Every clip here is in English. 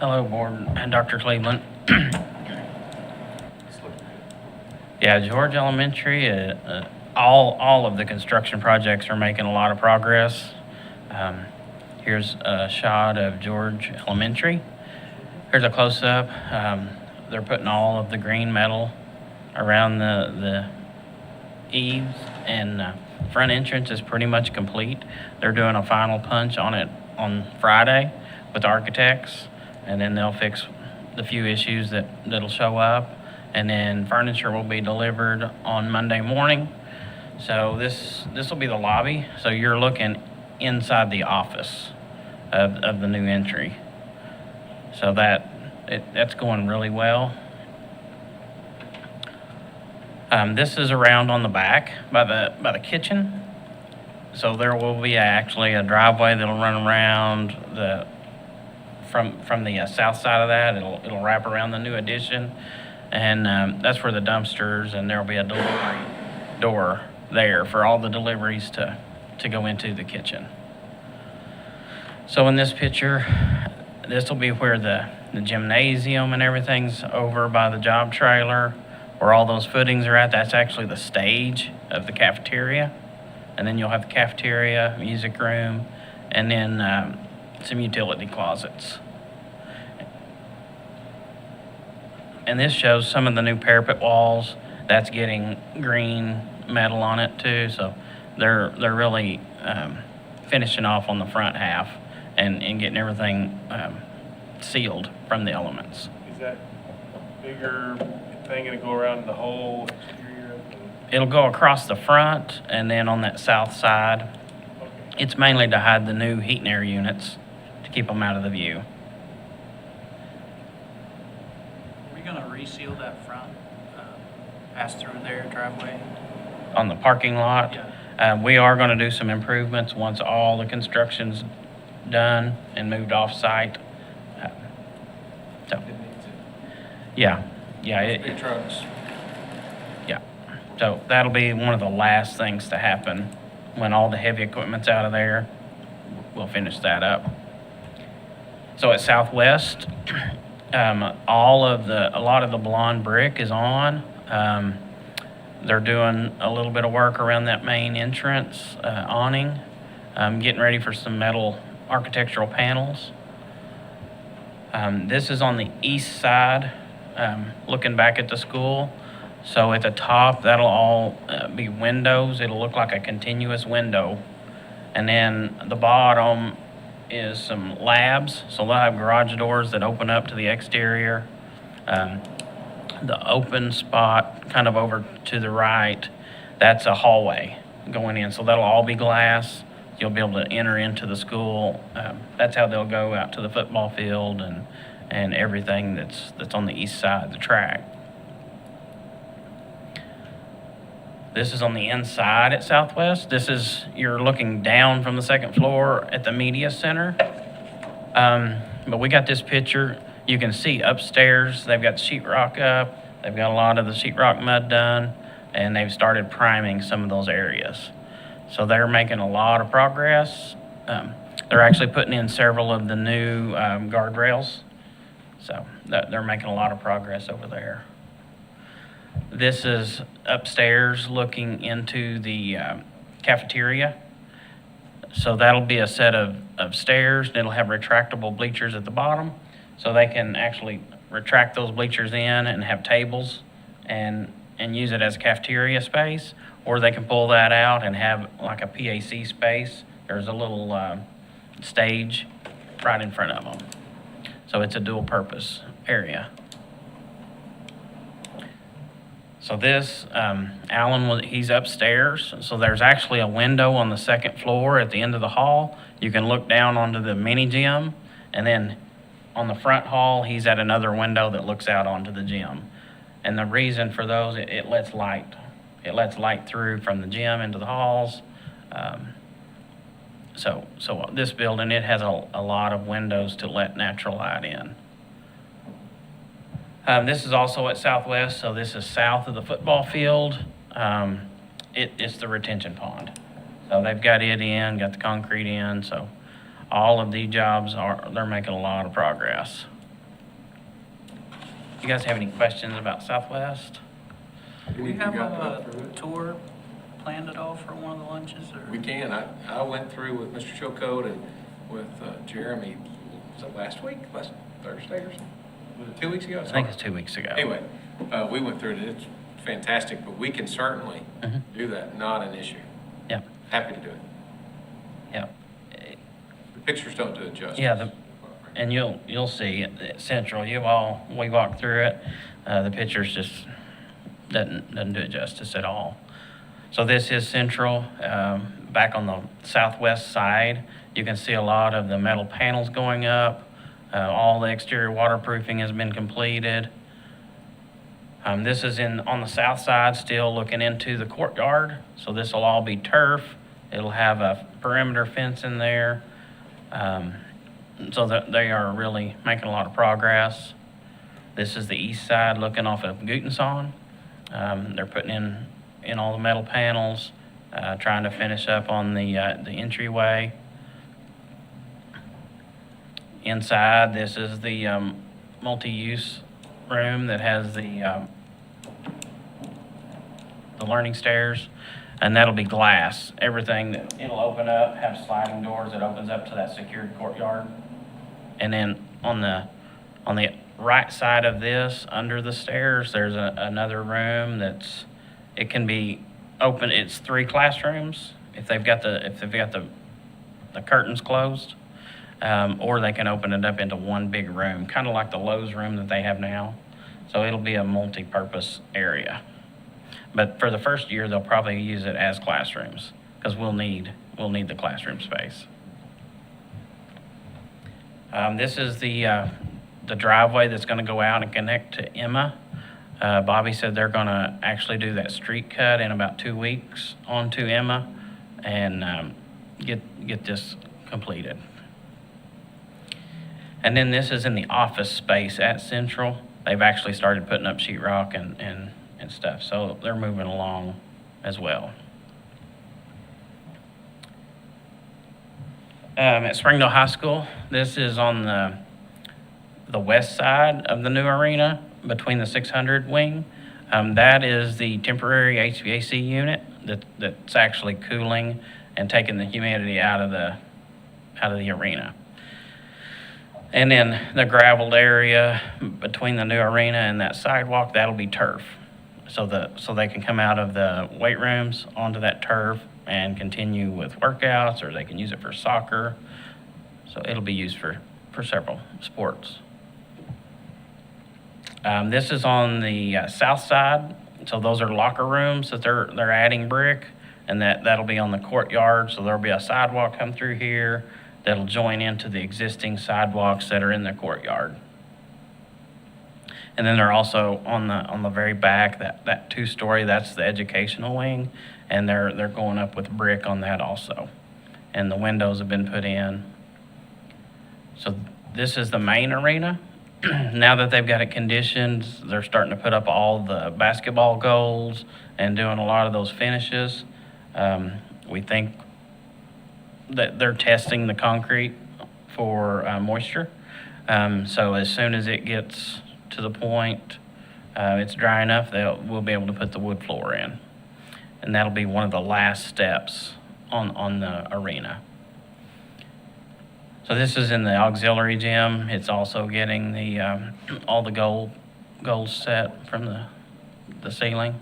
Hello, Board and Dr. Cleveland. Yeah, George Elementary, all of the construction projects are making a lot of progress. Here's a shot of George Elementary. Here's a close-up. They're putting all of the green metal around the eaves, and front entrance is pretty much complete. They're doing a final punch on it on Friday with the architects, and then they'll fix the few issues that'll show up, and then furniture will be delivered on Monday morning. So this will be the lobby. So you're looking inside the office of the new entry. So that's going really well. This is around on the back by the kitchen. So there will be actually a driveway that'll run around from the south side of that. It'll wrap around the new addition, and that's where the dumpsters, and there'll be a delivery door there for all the deliveries to go into the kitchen. So in this picture, this will be where the gymnasium and everything's over by the job trailer, where all those footings are at. That's actually the stage of the cafeteria. And then you'll have the cafeteria, music room, and then some utility closets. And this shows some of the new parapet walls. That's getting green metal on it too. So they're really finishing off on the front half and getting everything sealed from the elements. Is that bigger thing going to go around the whole exterior? It'll go across the front, and then on that south side, Okay. it's mainly to hide the new heat and air units to keep them out of the view. Are we gonna reseal that front, pass through their driveway? On the parking lot, Yeah. we are going to do some improvements once all the construction's done and moved off-site. So, It needs it. yeah, Big trucks. yeah. So that'll be one of the last things to happen. When all the heavy equipment's out of there, we'll finish that up. So at Southwest, a lot of the blonde brick is on. They're doing a little bit of work around that main entrance awning, getting ready for some metal architectural panels. This is on the east side, looking back at the school. So at the top, that'll all be windows. It'll look like a continuous window. And then the bottom is some labs. So they'll have garage doors that open up to the exterior. The open spot kind of over to the right, that's a hallway going in. So that'll all be glass. You'll be able to enter into the school. That's how they'll go out to the football field and everything that's on the east side of the track. This is on the inside at Southwest. You're looking down from the second floor at the media center. But we got this picture. You can see upstairs, they've got sheetrock up. They've got a lot of the sheetrock mud done, and they've started priming some of those areas. So they're making a lot of progress. They're actually putting in several of the new guardrails. So they're making a lot of progress over there. This is upstairs looking into the cafeteria. So that'll be a set of stairs, and it'll have retractable bleachers at the bottom. So they can actually retract those bleachers in and have tables and use it as cafeteria space, or they can pull that out and have like a PAC space. There's a little stage right in front of them. So it's a dual purpose area. So this, he's upstairs. So there's actually a window on the second floor at the end of the hall. You can look down onto the mini gym, and then on the front hall, he's at another window that looks out onto the gym. And the reason for those, it lets light. It lets light through from the gym into the halls. So this building, it has a lot of windows to let natural light in. This is also at Southwest, so this is south of the football field. It's the retention pond. So they've got it in, got the concrete in, so all of these jobs they're making a lot of progress. You guys have any questions about Southwest? Do we have a tour planned at all for one of the lunches, or? We can. I went through with Mr. Chilcote and with Jeremy, was it last week, last Thursday or something? Was it 2 weeks ago? I think it's 2 weeks ago. Anyway, we went through it. It's fantastic, but we can certainly Mhm. do that. Not an issue. Yeah, Happy to do it. yeah. The pictures don't do it justice. Yeah, and you'll see at Central, we walked through it, the pictures just doesn't do it justice at all. So this is Central, back on the southwest side, you can see a lot of the metal panels going up, all the exterior waterproofing has been completed. This is on the south side, still looking into the courtyard, so this will all be turf, it'll have a perimeter fence in there. So that they are really making a lot of progress. This is the east side looking off of Gutenson. They're putting in all the metal panels, trying to finish up on the entryway. Inside, this is the multi-use room that has the learning stairs, and that'll be glass. Everything, it'll open up, have sliding doors that opens up to that secured courtyard. And then on the right side of this, under the stairs, there's another room it can be open. It's 3 classrooms if they've got the curtains closed, or they can open it up into one big room, kind of like the Lowe's room that they have now. So it'll be a multi-purpose area. But for the first year, they'll probably use it as classrooms because we'll need the classroom space. This is the driveway that's going to go out and connect to Emma. Bobby said they're going to actually do that street cut in about 2 weeks onto Emma and get this completed. And then this is in the office space at Central. They've actually started putting up sheetrock and stuff, so they're moving along as well. At Springdale High School, this is on the west side of the new arena between the 600 wing. That is the temporary HVAC unit that's actually cooling and taking the humidity out of the arena. And then the graveled area between the new arena and that sidewalk, that'll be turf. So they can come out of the weight rooms onto that turf and continue with workouts, or they can use it for soccer. So it'll be used for several sports. This is on the south side. So those are locker rooms that they're adding brick, and that'll be on the courtyard. So there'll be a sidewalk come through here that'll join into the existing sidewalks that are in the courtyard. And then they're also on the very back, that 2-story, that's the educational wing, and they're going up with brick on that also. And the windows have been put in. So this is the main arena. Now that they've got it conditioned, they're starting to put up all the basketball goals and doing a lot of those finishes. We think that they're testing the concrete for moisture. So as soon as it gets to the point it's dry enough, we'll be able to put the wood floor in. And that'll be one of the last steps on the arena. So this is in the auxiliary gym. It's also getting the all the goals set from the ceiling.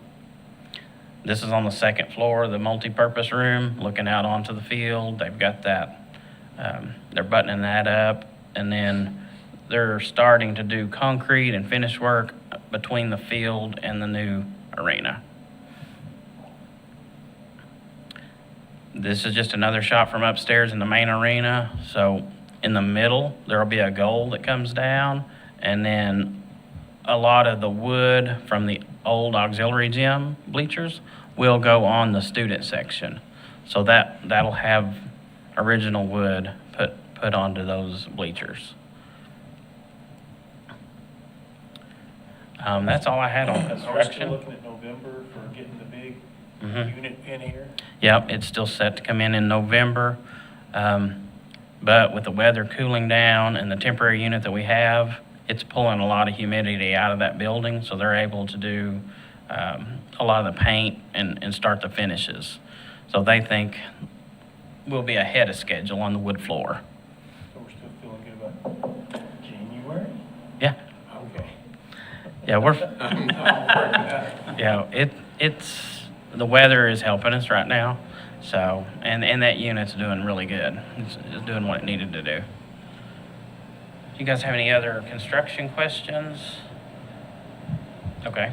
This is on the second floor, the multi-purpose room, looking out onto the field. They've got that, they're buttoning that up, and then they're starting to do concrete and finish work between the field and the new arena. This is just another shot from upstairs in the main arena. So in the middle, there'll be a goal that comes down, and then a lot of the wood from the old auxiliary gym bleachers will go on the student section. So that'll have original wood put onto those bleachers. That's all I had on Are we still construction. looking at November for getting the big Mhm. unit in here? Yep, it's still set to come in November. But with the weather cooling down and the temporary unit that we have, it's pulling a lot of humidity out of that building, so they're able to do a lot of the paint and start the finishes. So they think we'll be ahead of schedule on the wood floor. So we're still feeling good about January? Yeah, Okay. yeah, we're, I'm working. yeah, it's, the weather is helping us right now. So, and that unit's doing really good. It's doing what it needed to do. You guys have any other construction questions? Okay.